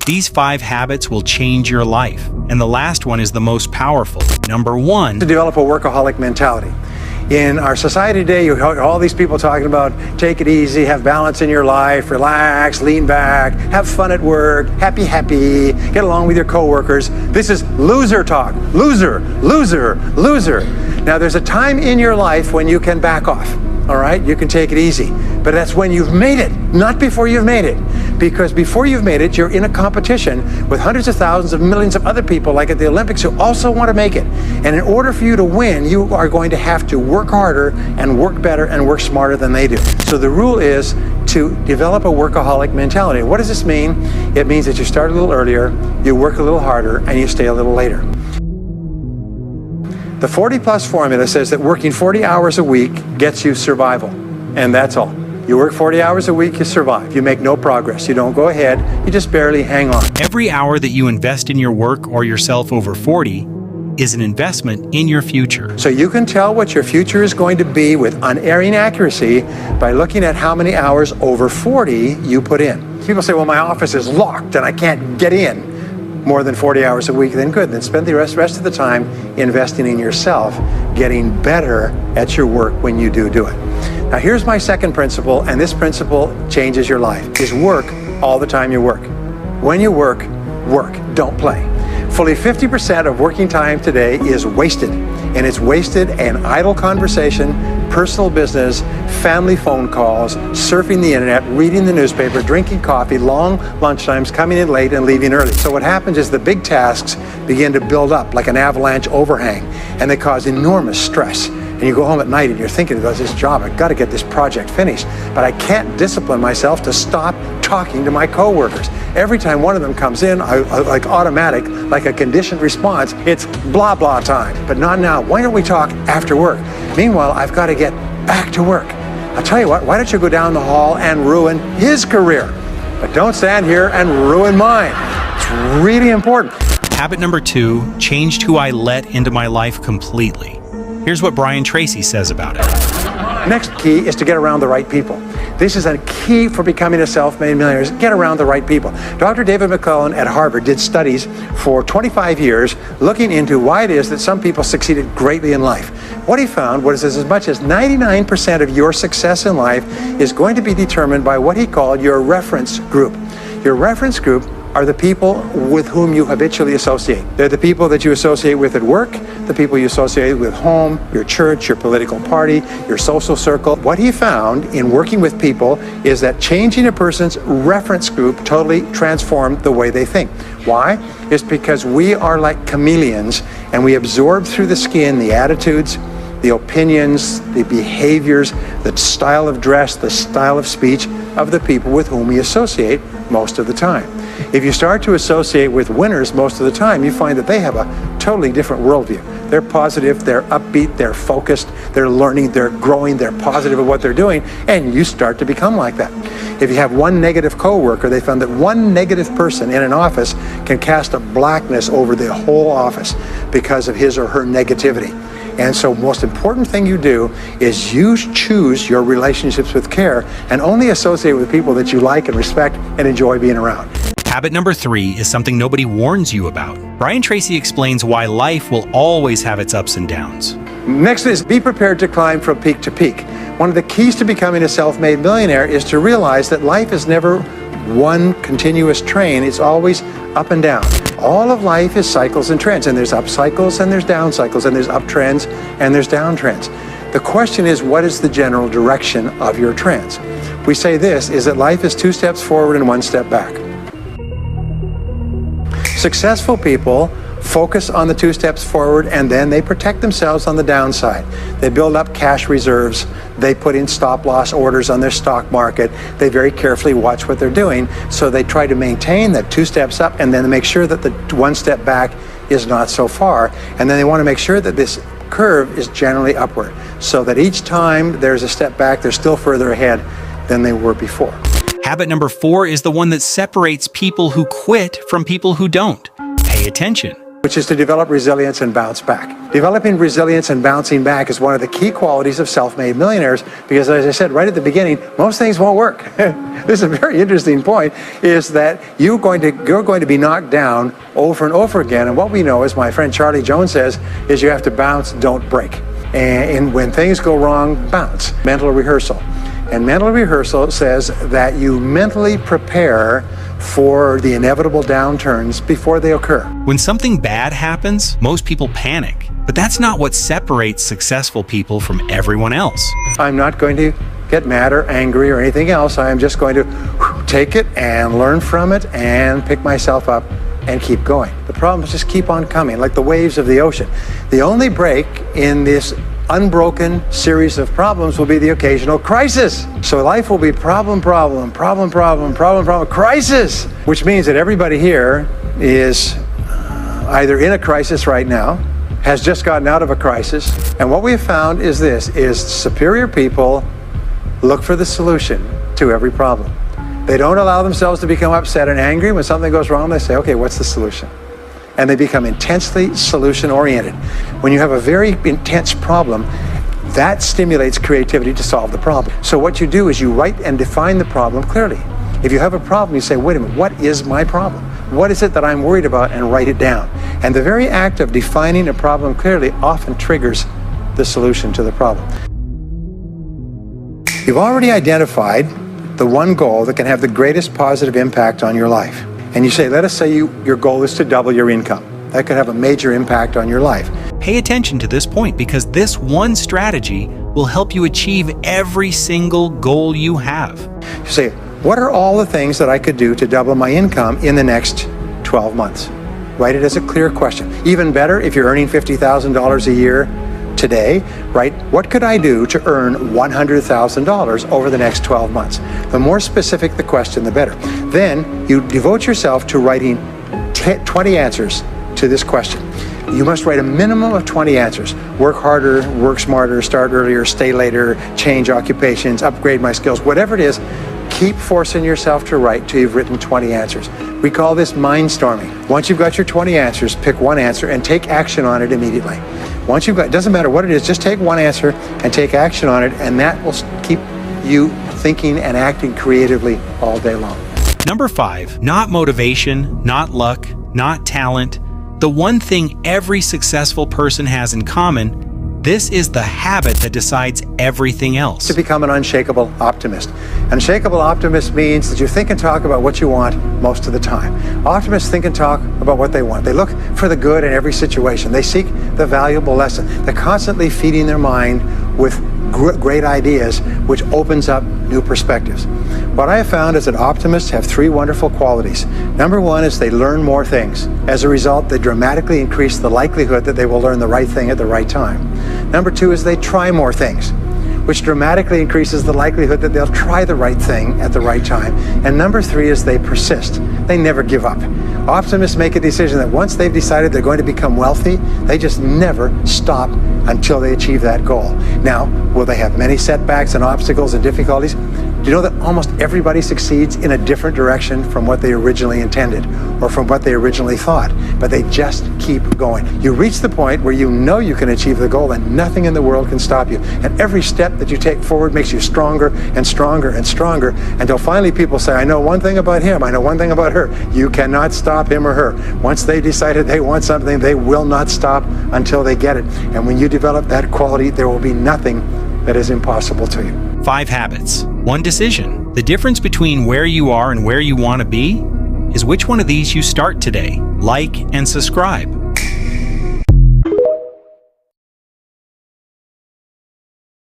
These 5 habits will change your life, and the last one is the most powerful. Number 1. To develop a workaholic mentality. In our society today, you hear all these people talking about take it easy, have balance in your life, relax, lean back, have fun at work, happy, get along with your coworkers. This is loser talk. Loser, loser, loser. Now, there's a time in your life when you can back off, all right? You can take it easy. But that's when you've made it, not before you've made it. Because before you've made it, you're in a competition with hundreds of thousands of millions of other people, like at the Olympics, who also want to make it. And in order for you to win, you are going to have to work harder and work better and work smarter than they do. So the rule is to develop a workaholic mentality. What does this mean? It means that you start a little earlier, you work a little harder, and you stay a little later. The 40+ formula says that working 40 hours a week gets you survival, and that's all. You work 40 hours a week, you survive. You make no progress. You don't go ahead. You just barely hang on. Every hour that you invest in your work or yourself over 40 is an investment in your future. So you can tell what your future is going to be with unerring accuracy by looking at how many hours over 40 you put in. People say, well, my office is locked and I can't get in more than 40 hours a week. Then good. Then spend the rest of the time investing in yourself, getting better at your work when you do it. Now, here's my second principle, and this principle changes your life, is work all the time you work. When you work, work, don't play. Fully 50% of working time today is wasted, and it's wasted in idle conversation, personal business, family phone calls, surfing the internet, reading the newspaper, drinking coffee, long lunchtimes, coming in late and leaving early. So what happens is the big tasks begin to build up like an avalanche overhang, and they cause enormous stress. And you go home at night and you're thinking about this job, I've got to get this project finished, but I can't discipline myself to stop talking to my coworkers. Every time one of them comes in, I like automatic, like a conditioned response, it's blah, blah time. But not now. Why don't we talk after work? Meanwhile, I've got to get back to work. I'll tell you what, why don't you go down the hall and ruin his career? But don't stand here and ruin mine. It's really important. Habit number 2, changed who I let into my life completely. Here's what Brian Tracy says about it. Next key is to get around the right people. This is a key for becoming a self-made millionaire, is get around the right people. Dr. David McClellan at Harvard did studies for 25 years looking into why it is that some people succeeded greatly in life. What he found was as much as 99% of your success in life is going to be determined by what he called your reference group. Your reference group are the people with whom you habitually associate. They're the people that you associate with at work, the people you associate with home, your church, your political party, your social circle. What he found in working with people is that changing a person's reference group totally transformed the way they think. Why? It's because we are like chameleons, and we absorb through the skin the attitudes, the opinions, the behaviors, the style of dress, the style of speech of the people with whom we associate most of the time. If you start to associate with winners most of the time, you find that they have a totally different worldview. They're positive, they're upbeat, they're focused, they're learning, they're growing, they're positive of what they're doing, and you start to become like that. If you have one negative coworker, they found that one negative person in an office can cast a blackness over the whole office because of his or her negativity. And so most important thing you do is you choose your relationships with care and only associate with people that you like and respect and enjoy being around. Habit number 3 is something nobody warns you about. Brian Tracy explains why life will always have its ups and downs. Next is be prepared to climb from peak to peak. One of the keys to becoming a self-made millionaire is to realize that life is never one continuous train. It's always up and down. All of life is cycles and trends, and there's up cycles and there's down cycles, and there's up trends and there's down trends. The question is, what is the general direction of your trends? We say this, is that life is 2 steps forward and 1 step back. Successful people focus on the 2 steps forward, and then they protect themselves on the downside. They build up cash reserves. They put in stop-loss orders on their stock market. They very carefully watch what they're doing, so they try to maintain that 2 steps up, and then they make sure that the 1 step back is not so far. And then they want to make sure that this curve is generally upward, so that each time there's a step back, they're still further ahead than they were before. Habit number 4 is the one that separates people who quit from people who don't. Pay attention. which is to develop resilience and bounce back. Developing resilience and bouncing back is one of the key qualities of self-made millionaires because, as I said right at the beginning, most things won't work. This is a very interesting point, is that you're going to be knocked down over and over again. And what we know, as my friend Charlie Jones says, is you have to bounce, don't break. And when things go wrong, bounce. Mental rehearsal. And mental rehearsal says that you mentally prepare for the inevitable downturns before they occur. When something bad happens, most people panic. But that's not what separates successful people from everyone else. I'm not going to get mad or angry or anything else. I am just going to take it and learn from it and pick myself up and keep going. The problems just keep on coming, like the waves of the ocean. The only break in this unbroken series of problems will be the occasional crisis. So life will be problem, crisis, which means that everybody here is either in a crisis right now, has just gotten out of a crisis, and what we have found is this, is superior people look for the solution to every problem. They don't allow themselves to become upset and angry. When something goes wrong, they say, okay, what's the solution? And they become intensely solution-oriented. When you have a very intense problem, that stimulates creativity to solve the problem. So what you do is you write and define the problem clearly. If you have a problem, you say, wait a minute, what is my problem? What is it that I'm worried about? And write it down. And the very act of defining a problem clearly often triggers the solution to the problem. You've already identified the one goal that can have the greatest positive impact on your life. And you say, let us say your goal is to double your income. That could have a major impact on your life. Pay attention to this point because this one strategy will help you achieve every single goal you have. You say, what are all the things that I could do to double my income in the next 12 months? Write it as a clear question. Even better, if you're earning $50,000 a year today, right? What could I do to earn $100,000 over the next 12 months? The more specific the question, the better. Then you devote yourself to writing 20 answers to this question. You must write a minimum of 20 answers. Work harder, work smarter, start earlier, stay later, change occupations, upgrade my skills, whatever it is. Keep forcing yourself to write till you've written 20 answers. We call this mind storming. Once you've got your 20 answers, pick one answer and take action on it immediately. Once you've got, it doesn't matter what it is, just take one answer and take action on it, and that will keep you thinking and acting creatively all day long. Number 5, not motivation, not luck, not talent. The one thing every successful person has in common, this is the habit that decides everything else. To become an unshakable optimist. An unshakable optimist means that you think and talk about what you want most of the time. Optimists think and talk about what they want. They look for the good in every situation. They seek the valuable lesson. They're constantly feeding their mind with great ideas, which opens up new perspectives. What I have found is that optimists have 3 wonderful qualities. Number 1 is they learn more things. As a result, they dramatically increase the likelihood that they will learn the right thing at the right time. Number 2 is they try more things, which dramatically increases the likelihood that they'll try the right thing at the right time. And number 3 is they persist. They never give up. Optimists make a decision that once they've decided they're going to become wealthy, they just never stop until they achieve that goal. Now, will they have many setbacks and obstacles and difficulties? Do you know that almost everybody succeeds in a different direction from what they originally intended or from what they originally thought, but they just keep going. You reach the point where you know you can achieve the goal and nothing in the world can stop you. And every step that you take forward makes you stronger and stronger and stronger until finally people say, I know one thing about him, I know one thing about her. You cannot stop him or her. Once they decided they want something, they will not stop until they get it. And when you develop that quality, there will be nothing that is impossible to you. 5 habits, 1 decision. The difference between where you are and where you want to be is which one of these you start today. Like and subscribe.